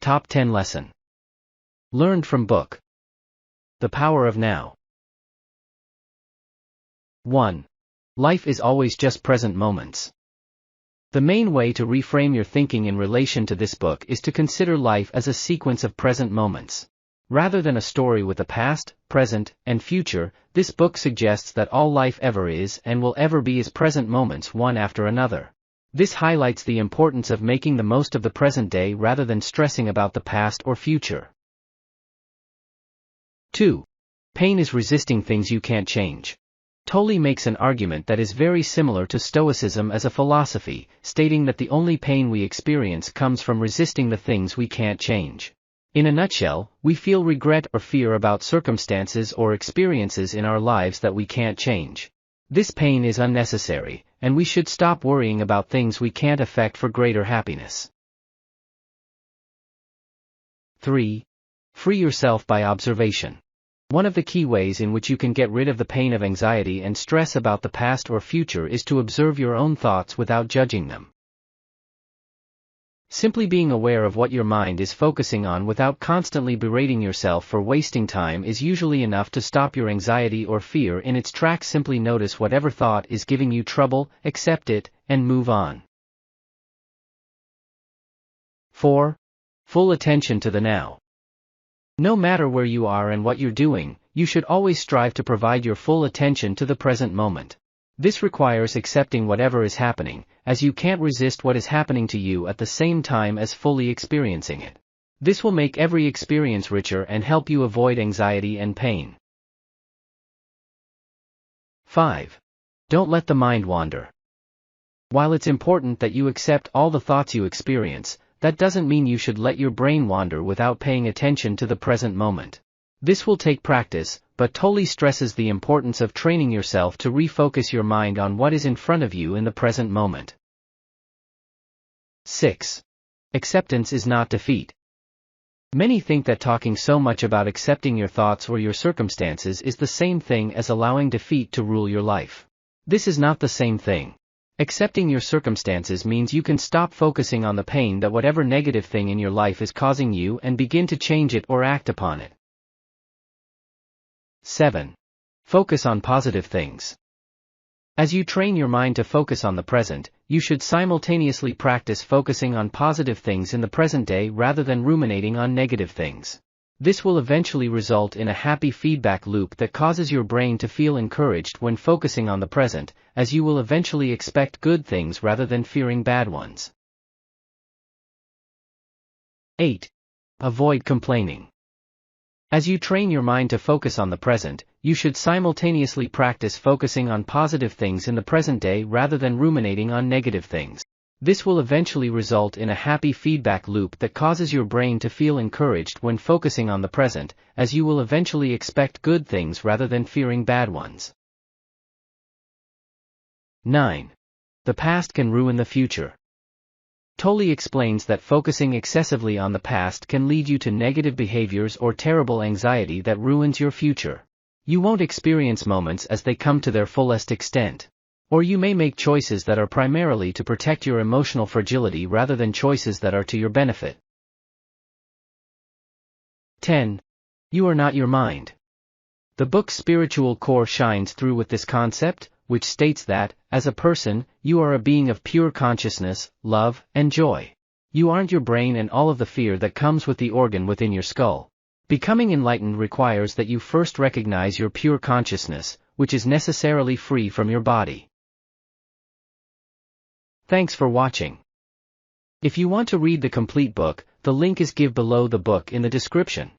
Top 10 Lesson Learned from Book. The Power of Now. 1. Life is always just present moments. The main way to reframe your thinking in relation to this book is to consider life as a sequence of present moments. Rather than a story with a past, present, and future, this book suggests that all life ever is and will ever be is present moments one after another. This highlights the importance of making the most of the present day rather than stressing about the past or future. 2. Pain is resisting things you can't change. Tolle makes an argument that is very similar to Stoicism as a philosophy, stating that the only pain we experience comes from resisting the things we can't change. In a nutshell, we feel regret or fear about circumstances or experiences in our lives that we can't change. This pain is unnecessary, and we should stop worrying about things we can't affect for greater happiness. 3. Free yourself by observation. One of the key ways in which you can get rid of the pain of anxiety and stress about the past or future is to observe your own thoughts without judging them. Simply being aware of what your mind is focusing on without constantly berating yourself for wasting time is usually enough to stop your anxiety or fear in its tracks. Simply notice whatever thought is giving you trouble, accept it, and move on. 4. Full attention to the now. No matter where you are and what you're doing, you should always strive to provide your full attention to the present moment. This requires accepting whatever is happening, as you can't resist what is happening to you at the same time as fully experiencing it. This will make every experience richer and help you avoid anxiety and pain. 5. Don't let the mind wander. While it's important that you accept all the thoughts you experience, that doesn't mean you should let your brain wander without paying attention to the present moment. This will take practice, but Tolle stresses the importance of training yourself to refocus your mind on what is in front of you in the present moment. 6. Acceptance is not defeat. Many think that talking so much about accepting your thoughts or your circumstances is the same thing as allowing defeat to rule your life. This is not the same thing. Accepting your circumstances means you can stop focusing on the pain that whatever negative thing in your life is causing you and begin to change it or act upon it. 7. Focus on positive things. As you train your mind to focus on the present, you should simultaneously practice focusing on positive things in the present day rather than ruminating on negative things. This will eventually result in a happy feedback loop that causes your brain to feel encouraged when focusing on the present, as you will eventually expect good things rather than fearing bad ones. 8. Avoid complaining. As you train your mind to focus on the present, you should simultaneously practice focusing on positive things in the present day rather than ruminating on negative things. This will eventually result in a happy feedback loop that causes your brain to feel encouraged when focusing on the present, as you will eventually expect good things rather than fearing bad ones. 9. The past can ruin the future. Tolle explains that focusing excessively on the past can lead you to negative behaviors or terrible anxiety that ruins your future. You won't experience moments as they come to their fullest extent. Or you may make choices that are primarily to protect your emotional fragility rather than choices that are to your benefit. 10. You are not your mind. The book's spiritual core shines through with this concept, which states that, as a person, you are a being of pure consciousness, love, and joy. You aren't your brain and all of the fear that comes with the organ within your skull. Becoming enlightened requires that you first recognize your pure consciousness, which is necessarily free from your body. Thanks for watching. If you want to read the complete book, the link is given below the book in the description.